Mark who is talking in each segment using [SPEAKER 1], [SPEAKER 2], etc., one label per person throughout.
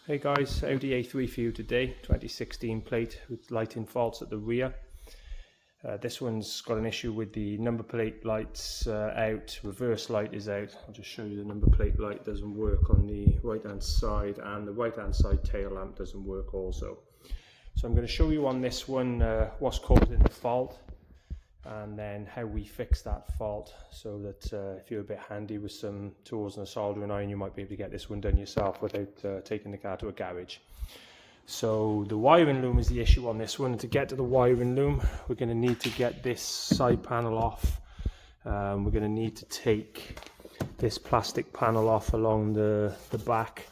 [SPEAKER 1] Hey guys, Audi A3 for you today, 2016 plate with lighting faults at the rear. This one's got an issue with the number plate lights out, reverse light is out. I'll just show you the number plate light doesn't work on the right hand side, and the right hand side tail lamp doesn't work also. So I'm going to show you on this one what's causing the fault, and then how we fix that fault, so that if you're a bit handy with some tools and a soldering iron, you might be able to get this one done yourself without taking the car to a garage. So the wiring loom is the issue on this one, and to get to the wiring loom we're going to need to get this side panel off. We're going to need to take this plastic panel off along the back,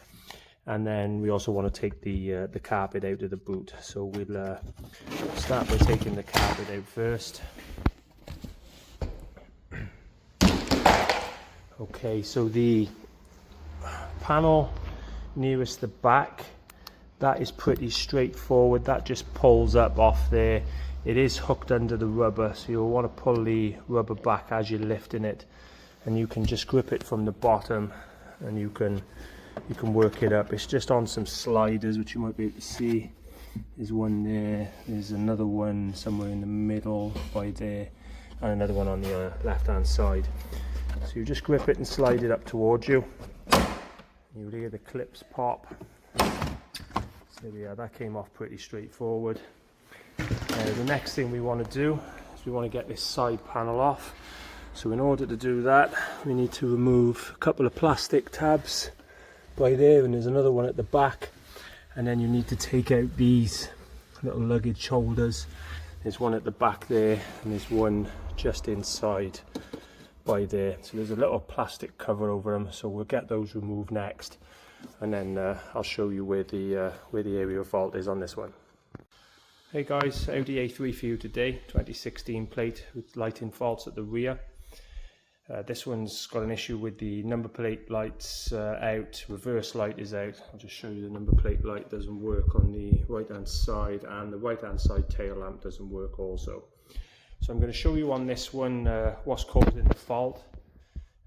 [SPEAKER 1] and then we also want to take the carpet out of the boot. So we'll start by taking the carpet out first. Okay, so the panel nearest the back, that is pretty straightforward. That just pulls up off there. It is hooked under the rubber, so you'll want to pull the rubber back as you're lifting it, and you can just grip it from the bottom and you can work it up. It's just on some sliders, which you might be able to see. There's one there, there's another one somewhere in the middle by there, and another one on the left hand side. So you just grip it and slide it up towards you. You'll hear the clips pop. So there we are, that came off pretty straightforward. The next thing we want to do is we want to get this side panel off. So in order to do that, we need to remove a couple of plastic tabs by there, and there's another one at the back. And then you need to take out these little luggage holders. There's one at the back there, and there's one just inside by there. So there's a little plastic cover over them, so we'll get those removed next, and then I'll show you where the area of fault is on this one. Hey guys, Audi A3 for you today, 2016 plate with lighting faults at the rear. This one's got an issue with the number plate lights out, reverse light is out. I'll just show you the number plate light doesn't work on the right hand side, and the right hand side tail lamp doesn't work also. So I'm going to show you on this one what's causing the fault,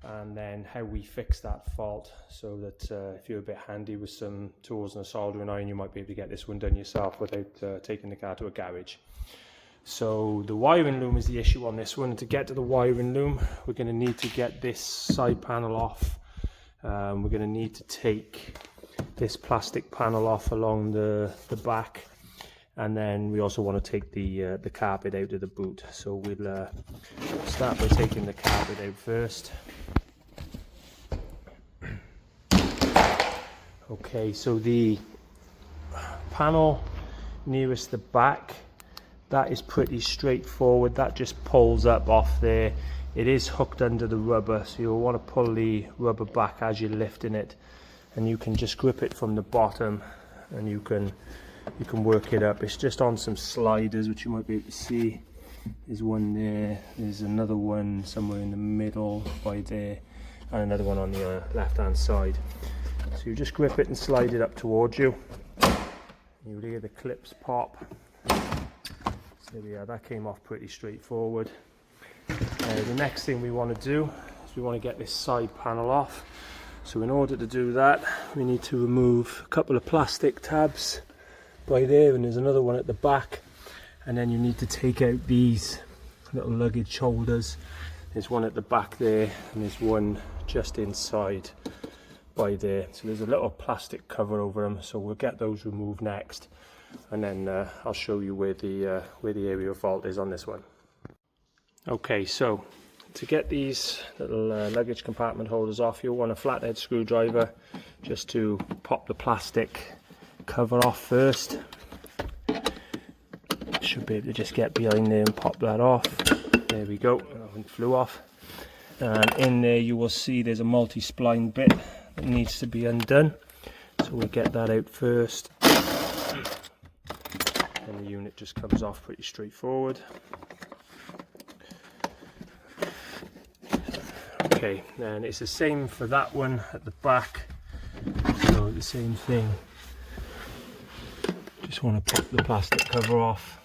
[SPEAKER 1] and then how we fix that fault, so that if you're a bit handy with some tools and a soldering iron, you might be able to get this one done yourself without taking the car to a garage. So the wiring loom is the issue on this one, and to get to the wiring loom we're going to need to get this side panel off. We're going to need to take this plastic panel off along the back, and then we also want to take the carpet out of the boot. So we'll start by taking the carpet out first. Okay, so the panel nearest the back, that is pretty straightforward. That just pulls up off there. It is hooked under the rubber, so you'll want to pull the rubber back as you're lifting it, and you can just grip it from the bottom and you can work it up. It's just on some sliders, which you might be able to see. There's one there, there's another one somewhere in the middle by there, and another one on the left hand side. So you just grip it and slide it up towards you. You'll hear the clips pop. So there we are, that came off pretty straightforward. The next thing we want to do is we want to get this side panel off. So in order to do that, we need to remove a couple of plastic tabs by there, and there's another one at the back. And then you need to take out these little luggage holders. There's one at the back there, and there's one just inside by there. So there's a little plastic cover over them, so we'll get those removed next, and then I'll show you where the area of fault is on this one. Okay, so to get these little luggage compartment holders off, you'll want a flathead screwdriver just to pop the plastic cover off first. Should be able to just get behind there and pop that off. There we go, it flew off. And in there you will see there's a multi-spline bit that needs to be undone, so we'll get that out first, and the unit just comes off pretty straightforward. Okay, and it's the same for that one at the back, so the same thing. Just want to pop the plastic cover off,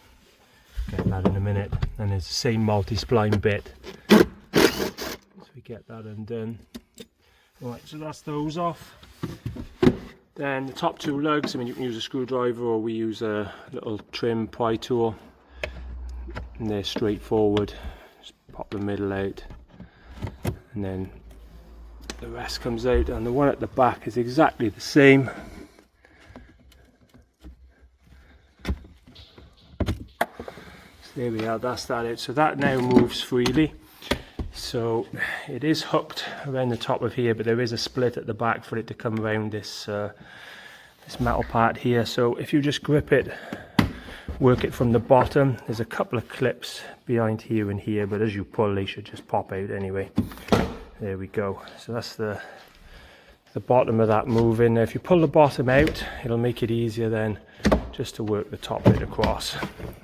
[SPEAKER 1] get that in a minute, and there's the same multi-spline bit, so we get that undone. Right, so that's those off. Then the top two lugs, I mean, you can use a screwdriver or we use a little trim pry tool, and they're straightforward. Just pop the middle out and then the rest comes out, and the one at the back is exactly the same. So there we are, that's that out. So that now moves freely. So it is hooked around the top of here, but there is a split at the back for it to come around this this metal part here. So if you just grip it, work it from the bottom, there's a couple of clips behind here and here, but as you pull they should just pop out anyway. There we go. So that's the bottom of that moving. Now if you pull the bottom out, it'll make it easier then just to work the top bit across.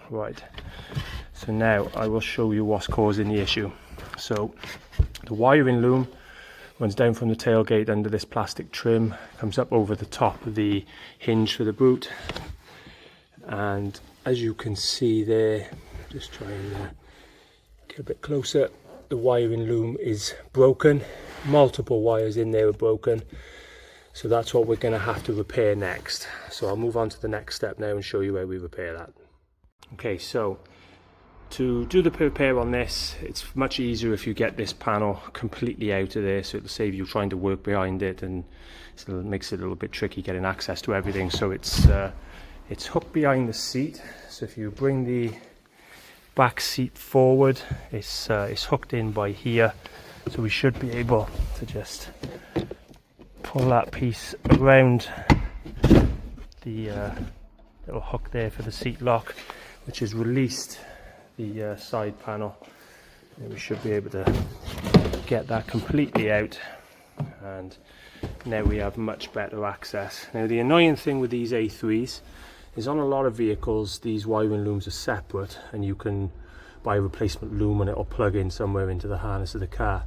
[SPEAKER 1] Right, so now I will show you what's causing the issue. So the wiring loom runs down from the tailgate under this plastic trim, comes up over the top of the hinge for the boot, and as you can see there, just try and get a bit closer, the wiring loom is broken. Multiple wires in there are broken, so that's what we're going to have to repair next. So I'll move on to the next step now and show you how we repair that. Okay, so to do the repair on this, it's much easier if you get this panel completely out of there, so it'll save you trying to work behind it, and it makes it a little bit tricky getting access to everything. So it's hooked behind the seat, so if you bring the back seat forward, it's hooked in by here, so we should be able to just pull that piece around the little hook there for the seat lock, which has released the side panel, and we should be able to get that completely out, and now we have much better access. Now the annoying thing with these A3s is on a lot of vehicles these wiring looms are separate, and you can buy a replacement loom and it'll plug in somewhere into the harness of the car.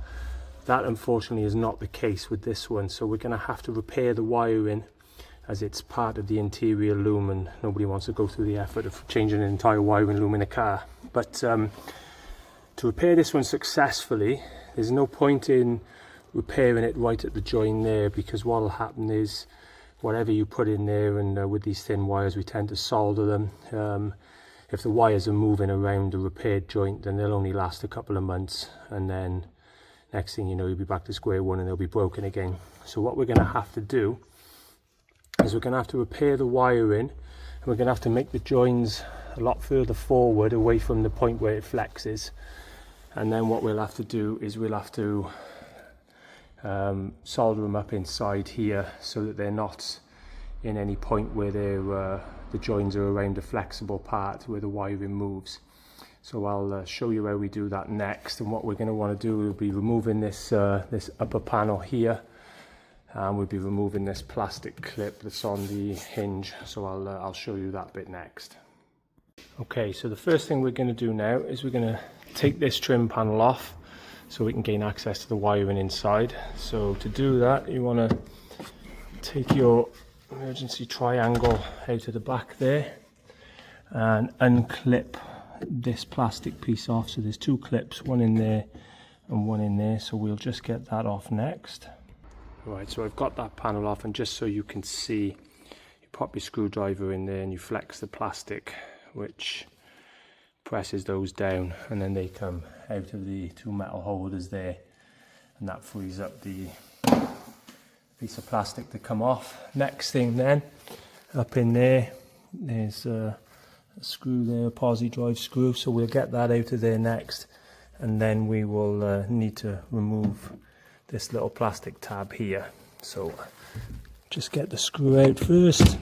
[SPEAKER 1] That unfortunately is not the case with this one, so we're going to have to repair the wiring as it's part of the interior loom, and nobody wants to go through the effort of changing an entire wiring loom in a car. But to repair this one successfully, there's no point in repairing it right at the join there, because what will happen is whatever you put in there, and with these thin wires we tend to solder them, if the wires are moving around a repaired joint, then they'll only last a couple of months, and then next thing you know you'll be back to square one and they'll be broken again. So what we're going to have to do is we're going to have to repair the wiring, and we're going to have to make the joins a lot further forward away from the point where it flexes, and then what we'll have to do is we'll have to solder them up inside here so that they're not in any point where they're the joins are around the flexible part where the wiring moves. So I'll show you how we do that next, and what we're going to want to do will be removing this this upper panel here, and we'll be removing this plastic clip that's on the hinge, so I'll show you that bit next. Okay, so the first thing we're going to do now is we're going to take this trim panel off so we can gain access to the wiring inside. So to do that, you want to take your emergency triangle out of the back there and unclip this plastic piece off. So there's two clips, one in there and one in there, so we'll just get that off next. Right, so I've got that panel off, and just so you can see, you pop your screwdriver in there and you flex the plastic, which presses those down, and then they come out of the two metal holders there, and that frees up the piece of plastic to come off. Next thing then, up in there, there's a screw there, a posi drive screw, so we'll get that out of there next, and then we will need to remove this little plastic tab here. So just get the screw out first.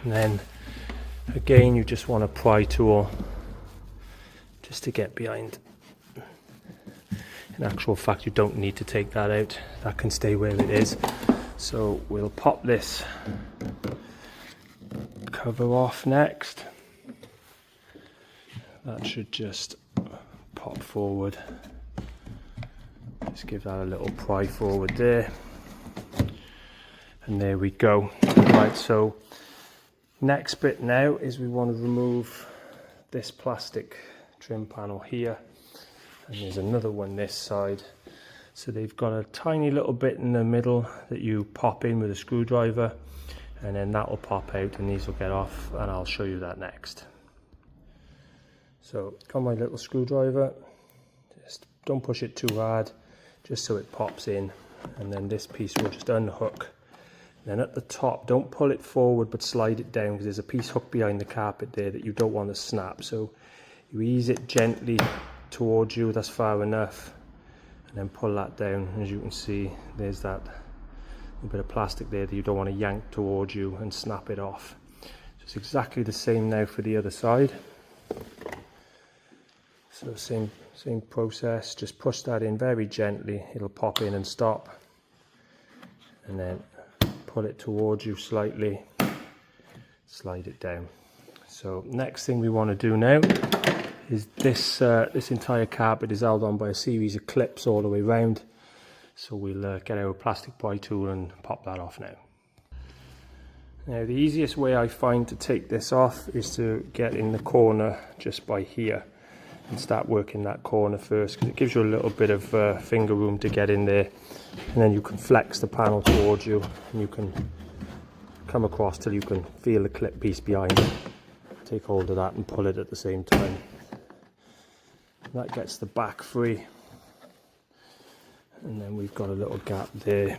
[SPEAKER 1] And then again you just want a pry tool just to get behind. In actual fact, you don't need to take that out, that can stay where it is. So we'll pop this cover off next. That should just pop forward. Just give that a little pry forward there, and there we go. Right, so next bit now is we want to remove this plastic trim panel here, and there's another one this side. So they've got a tiny little bit in the middle that you pop in with a screwdriver, and then that will pop out and these will get off, and I'll show you that next. So got my little screwdriver, just don't push it too hard, just so it pops in, and then this piece will just unhook. Then at the top, don't pull it forward but slide it down, because there's a piece hooked behind the carpet there that you don't want to snap. So you ease it gently towards you, that's far enough, and then pull that down. As you can see, there's that little bit of plastic there that you don't want to yank towards you and snap it off. So it's exactly the same now for the other side. So same process, just push that in very gently, it'll pop in and stop, and then pull it towards you slightly, slide it down. So next thing we want to do now is this entire carpet is held on by a series of clips all the way around. So we'll get our plastic pry tool and pop that off now. Now the easiest way I find to take this off is to get in the corner just by here and start working that corner first, because it gives you a little bit of finger room to get in there, and then you can flex the panel towards you and you can come across till you can feel the clip piece behind it. Take hold of that and pull it at the same time. That gets the back free, and then we've got a little gap there.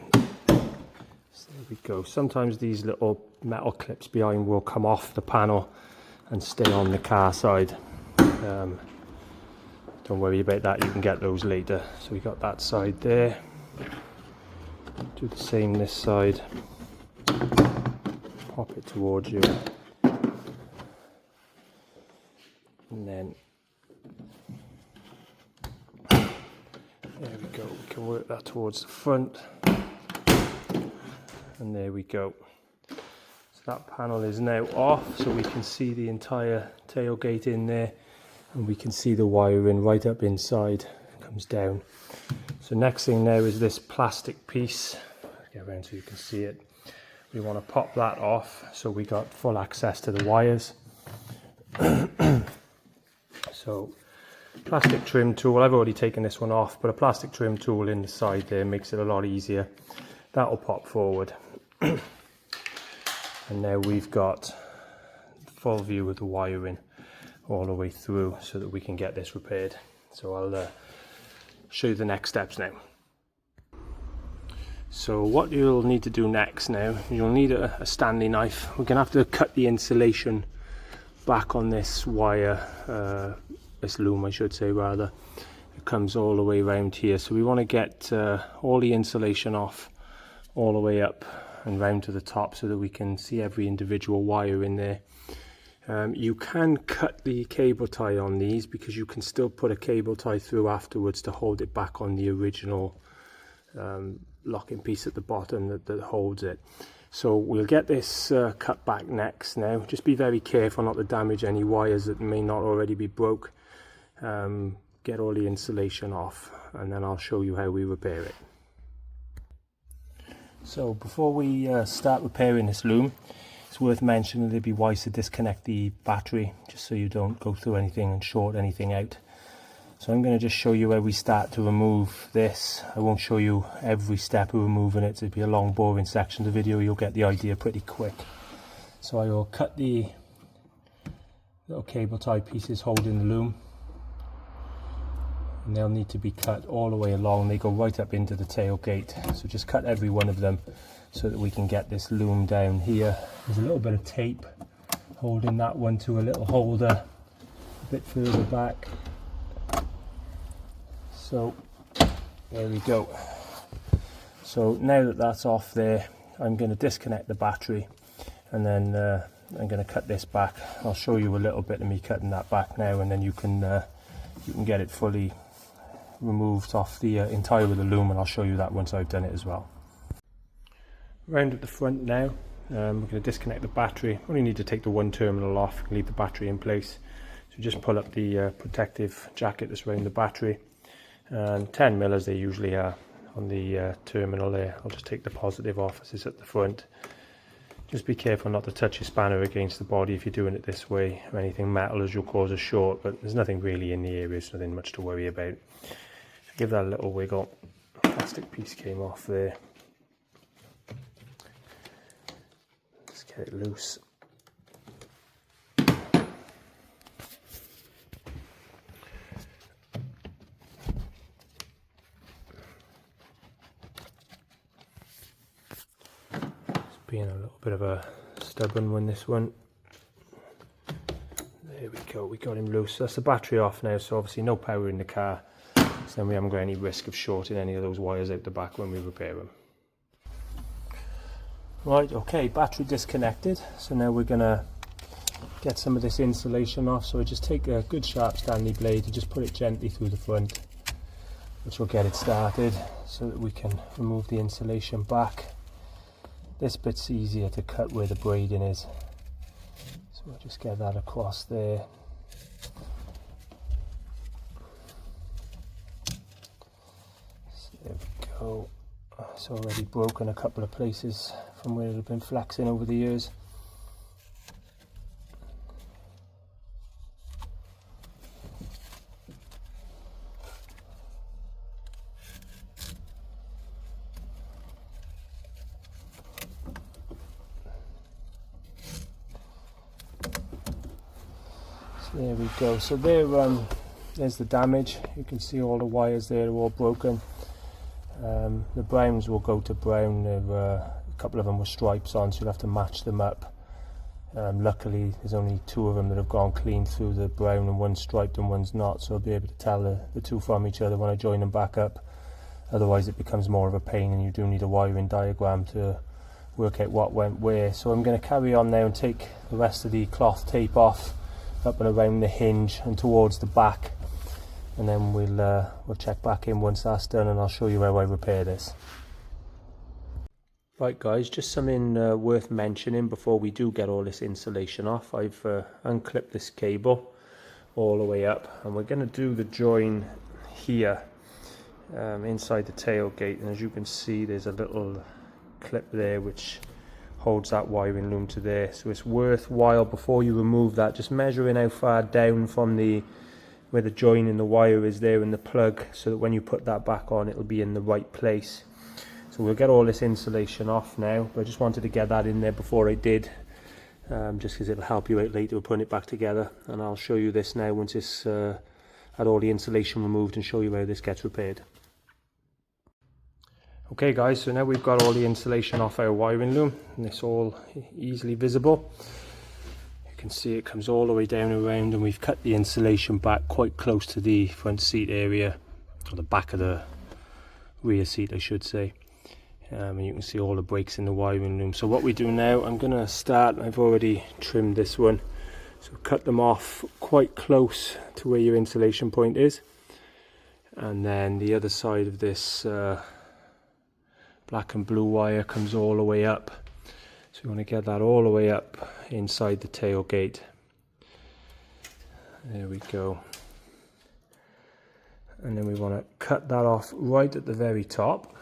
[SPEAKER 1] So there we go. Sometimes these little metal clips behind will come off the panel and stay on the car side. Don't worry about that, you can get those later. So we got that side there. Do the same this side. Pop it towards you. And then there we go. We can work that towards the front. And there we go. So that panel is now off, so we can see the entire tailgate in there. And we can see the wiring right up inside, it comes down. So next thing now is this plastic piece. Get around so you can see it. We want to pop that off so we got full access to the wires. So plastic trim tool, I've already taken this one off, but a plastic trim tool in the side there makes it a lot easier. That will pop forward. And now we've got full view of the wiring all the way through so that we can get this repaired. So I'll show you the next steps now. So what you'll need to do next now, you'll need a Stanley knife. We're going to have to cut the insulation back on this wire, this loom I should say rather. It comes all the way around here, so we want to get all the insulation off all the way up and round to the top so that we can see every individual wire in there. You can cut the cable tie on these, because you can still put a cable tie through afterwards to hold it back on the original locking piece at the bottom that holds it. So we'll get this cut back next now. Just be very careful not to damage any wires that may not already be broke. Get all the insulation off, and then I'll show you how we repair it. So before we start repairing this loom, it's worth mentioning it'd be wise to disconnect the battery just so you don't go through anything and short anything out. So I'm going to just show you how we start to remove this. I won't show you every step of removing it, it'd be a long boring section of the video, you'll get the idea pretty quick. So I will cut the little cable tie pieces holding the loom, and they'll need to be cut all the way along. They go right up into the tailgate, so just cut every one of them so that we can get this loom down here. There's a little bit of tape holding that one to a little holder a bit further back. So there we go. So now that that's off there, I'm going to disconnect the battery, and then I'm going to cut this back. I'll show you a little bit of me cutting that back now, and then you can get it fully removed off the entire of the loom, and I'll show you that once I've done it as well. Round at the front now, we're going to disconnect the battery. Only need to take the one terminal off and leave the battery in place. So just pull up the protective jacket that's around the battery, and 10mm as they usually are on the terminal there. I'll just take the positive off as it's at the front. Just be careful not to touch your spanner against the body if you're doing it this way, or anything metal, as you'll cause a short, but there's nothing really in the area, so nothing much to worry about. Give that a little wiggle. Plastic piece came off there. Let's get it loose. Being a little bit of a stubborn one, this one. There we go, we got him loose. That's the battery off now, so obviously no power in the car, so then we haven't got any risk of shorting any of those wires out the back when we repair them. Right, okay, battery disconnected, so now we're gonna get some of this insulation off. So I just take a good sharp Stanley blade and just put it gently through the front, which will get it started, so that we can remove the insulation back. This bit's easier to cut where the braiding is, so we'll just get that across there. So there we go. It's already broken a couple of places from where it had been flexing over the years. There we go. So there's the damage. You can see all the wires there are all broken. The browns will go to brown. A couple of them with stripes on, so you'll have to match them up. Luckily, there's only 2 of them that have gone clean through the brown, and one's striped and one's not, so I'll be able to tell the 2 from each other when I join them back up. Otherwise, it becomes more of a pain, and you do need a wiring diagram to work out what went where. So I'm going to carry on now and take the rest of the cloth tape off, up and around the hinge and towards the back, and then we'll check back in once that's done, and I'll show you how I repair this. Right guys, just something worth mentioning before we do get all this insulation off. I've unclipped this cable all the way up, and we're going to do the join here inside the tailgate, and as you can see there's a little clip there which holds that wiring loom to there, so it's worthwhile before you remove that just measuring how far down from where the join in the wire is there in the plug, so that when you put that back on it'll be in the right place. So we'll get all this insulation off now, but I just wanted to get that in there before I did, just because it'll help you out later with putting it back together, and I'll show you this now once it's had all the insulation removed, and show you how this gets repaired. Okay guys, so now we've got all the insulation off our wiring loom, and it's all easily visible. You can see it comes all the way down around, and we've cut the insulation back quite close to the front seat area, or the back of the rear seat I should say. And you can see all the breaks in the wiring loom. So what we do now, I'm going to start, I've already trimmed this one, so cut them off quite close to where your insulation point is, and then the other side of this black and blue wire comes all the way up, so we want to get that all the way up inside the tailgate. There we go, and then we want to cut that off right at the very top.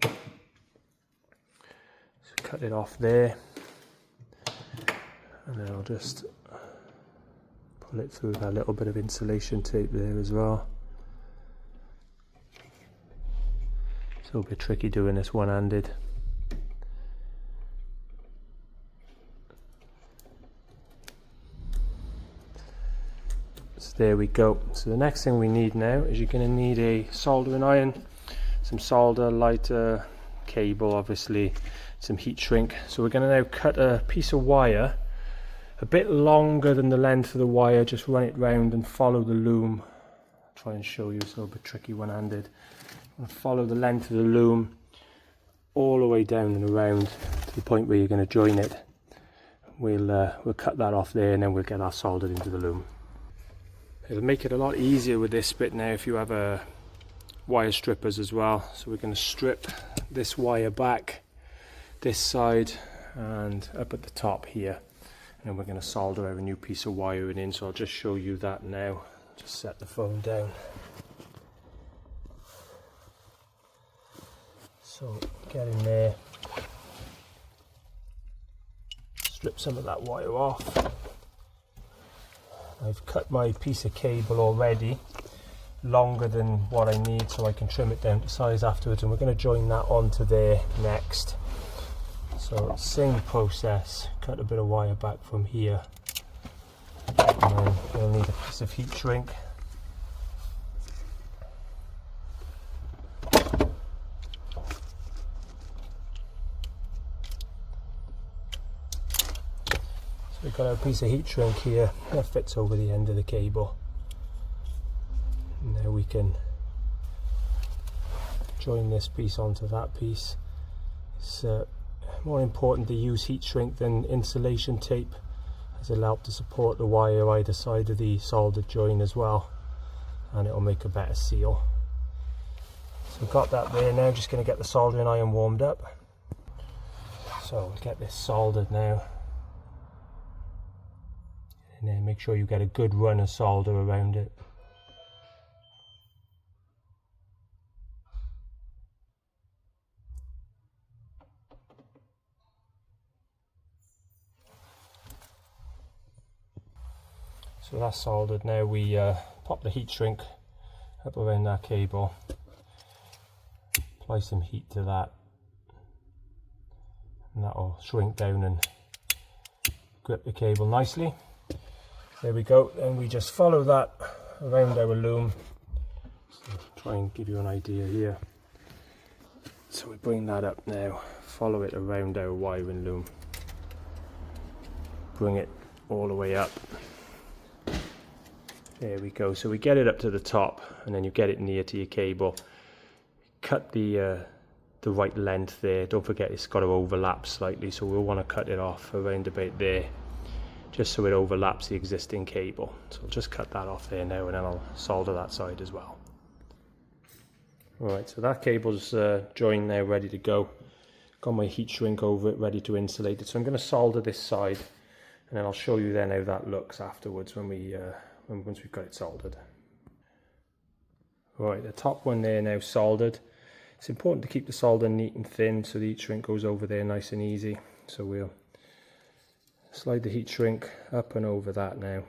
[SPEAKER 1] So cut it off there, and then I'll just pull it through that little bit of insulation tape there as well. It's a little bit tricky doing this one-handed. So there we go. So the next thing we need now is you're going to need a soldering iron, some solder, lighter, cable obviously, some heat shrink. So we're going to now cut a piece of wire a bit longer than the length of the wire, just run it round and follow the loom. I'll try and show you, it's a little bit tricky one-handed. Follow the length of the loom all the way down and around to the point where you're going to join it. We'll cut that off there, and then we'll get that soldered into the loom. It'll make it a lot easier with this bit now if you have wire strippers as well. So we're going to strip this wire back this side and up at the top here, and then we're going to solder our new piece of wiring in. So I'll just show you that now. Just set the phone down. So get in there, strip some of that wire off. I've cut my piece of cable already, longer than what I need, so I can trim it down to size afterwards, and we're going to join that onto there next. So same process, cut a bit of wire back from here, and then we'll need a piece of heat shrink. We've got a piece of heat shrink here that fits over the end of the cable. And now we can join this piece onto that piece. It's more important to use heat shrink than insulation tape, as it'll help to support the wire either side of the soldered join as well, and it'll make a better seal. So we've got that there. Now just going to get the soldering iron warmed up. So we'll get this soldered now. And then make sure you get a good run of solder around it. So that's soldered. Now we pop the heat shrink up around that cable, apply some heat to that, and that will shrink down and grip the cable nicely. There we go. Then we just follow that around our loom. So try and give you an idea here. So we bring that up now, follow it around our wiring loom, bring it all the way up. There we go. So we get it up to the top, and then you get it near to your cable. Cut the right length there. Don't forget it's got to overlap slightly, so we'll want to cut it off around about there, just so it overlaps the existing cable. So I'll just cut that off there now, and then I'll solder that side as well. Alright, so that cable's joined now, ready to go. Got my heat shrink over it, ready to insulate it. So I'm going to solder this side, and then I'll show you then how that looks afterwards when once we've got it soldered. Right, the top one there now soldered. It's important to keep the solder neat and thin so the heat shrink goes over there nice and easy. So we'll slide the heat shrink up and over that now,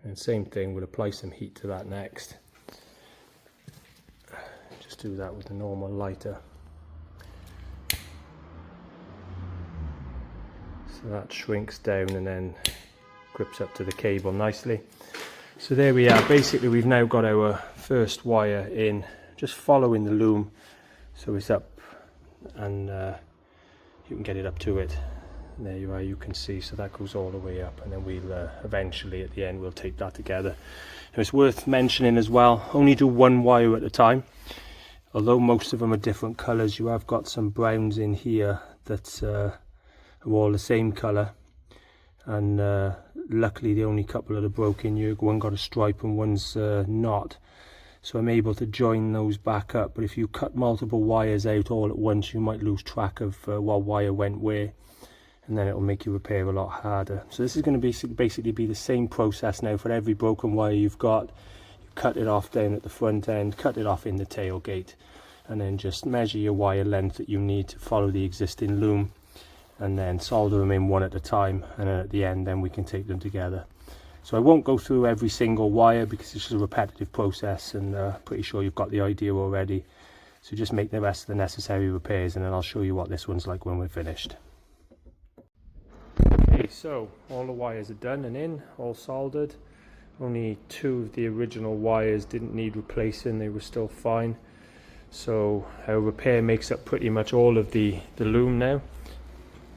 [SPEAKER 1] and same thing, we'll apply some heat to that next. Just do that with a normal lighter. So that shrinks down and then grips up to the cable nicely. So there we are. Basically we've now got our first wire in, just following the loom so it's up, and you can get it up to it. And there you are, you can see, so that goes all the way up, and then we'll eventually at the end we'll tape that together. And it's worth mentioning as well, only do one wire at a time. Although most of them are different colours, you have got some browns in here that are all the same colour, and luckily the only couple that are broken here, one got a stripe and one's not, so I'm able to join those back up. But if you cut multiple wires out all at once, you might lose track of what wire went where, and then it will make your repair a lot harder. So this is going to basically be the same process now for every broken wire you've got. You cut it off down at the front end, cut it off in the tailgate, and then just measure your wire length that you need to follow the existing loom, and then solder them in one at a time, and then at the end then we can tape them together. So I won't go through every single wire because it's just a repetitive process, and pretty sure you've got the idea already. So just make the rest of the necessary repairs, and then I'll show you what this one's like when we're finished. Okay, so all the wires are done and in, all soldered. Only two of the original wires didn't need replacing, they were still fine. So our repair makes up pretty much all of the loom now.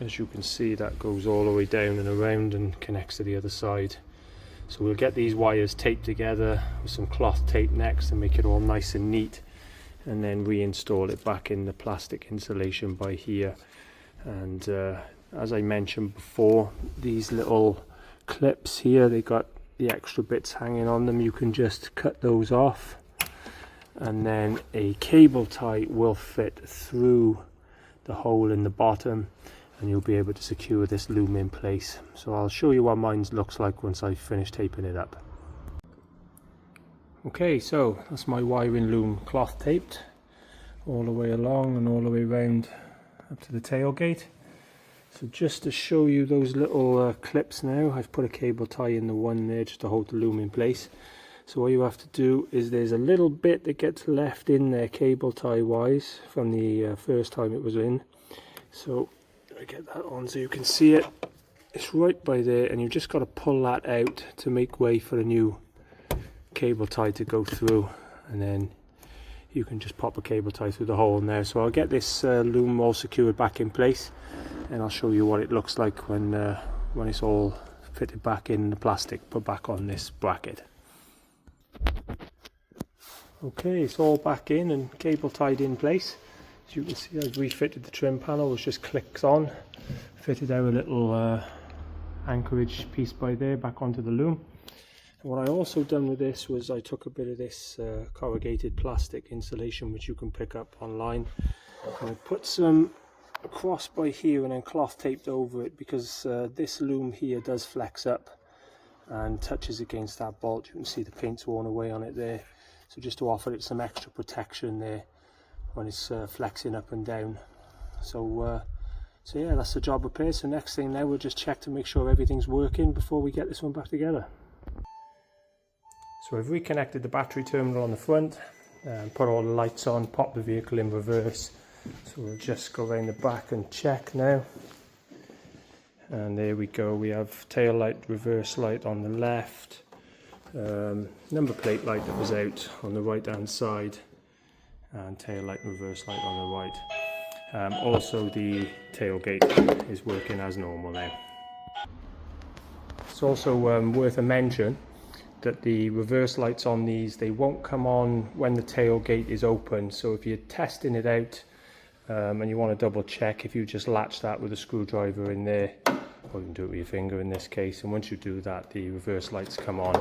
[SPEAKER 1] As you can see, that goes all the way down and around and connects to the other side. So we'll get these wires taped together with some cloth tape next and make it all nice and neat, and then reinstall it back in the plastic insulation by here. And as I mentioned before, these little clips here, they got the extra bits hanging on them. You can just cut those off, and then a cable tie will fit through the hole in the bottom, and you'll be able to secure this loom in place. So I'll show you what mine looks like once I've finished taping it up. Okay, so that's my wiring loom cloth taped all the way along and all the way around up to the tailgate. So just to show you those little clips now, I've put a cable tie in the one there just to hold the loom in place. So what you have to do is there's a little bit that gets left in there cable tie wise from the first time it was in. So I get that on so you can see it. It's right by there, and you've just got to pull that out to make way for a new cable tie to go through, and then you can just pop a cable tie through the hole in there. So I'll get this loom all secured back in place, and I'll show you what it looks like when it's all fitted back in the plastic, put back on this bracket. Okay, it's all back in and cable tied in place. As you can see, I've refitted the trim panel, which just clicks on, fitted our little anchorage piece by there back onto the loom. And what I also done with this was I took a bit of this corrugated plastic insulation, which you can pick up online, and I put some across by here and then cloth taped over it, because this loom here does flex up and touches against that bolt. You can see the paint's worn away on it there, so just to offer it some extra protection there when it's flexing up and down. So yeah, that's the job repaired. So next thing now, we'll just check to make sure everything's working before we get this one back together. So we've reconnected the battery terminal on the front, put all the lights on, pop the vehicle in reverse. So we'll just go around the back and check now. And there we go, we have tail light, reverse light on the left, number plate light that was out on the right hand side, and tail light and reverse light on the right. Also the tailgate is working as normal now. It's also worth a mention that the reverse lights on these, they won't come on when the tailgate is open. So if you're testing it out and you want to double check, if you just latch that with a screwdriver in there, or you can do it with your finger in this case, and once you do that, the reverse lights come on,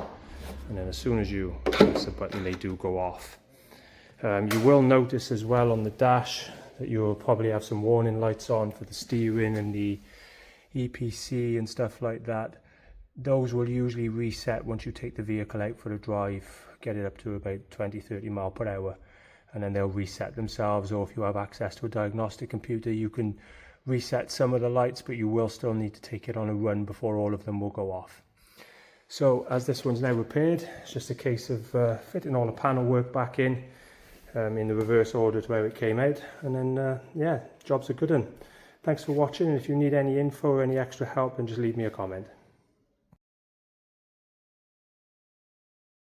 [SPEAKER 1] and then as soon as you press the button, they do go off. You will notice as well on the dash that you'll probably have some warning lights on for the steering and the EPC and stuff like that. Those will usually reset once you take the vehicle out for a drive, get it up to about 20-30 miles per hour, and then they'll reset themselves. Or if you have access to a diagnostic computer, you can reset some of the lights, but you will still need to take it on a run before all of them will go off. So as this one's now repaired, it's just a case of fitting all the panel work back in the reverse order to where it came out, and then yeah, job's a good one. Thanks for watching, and if you need any info or any extra help, then just leave me a comment.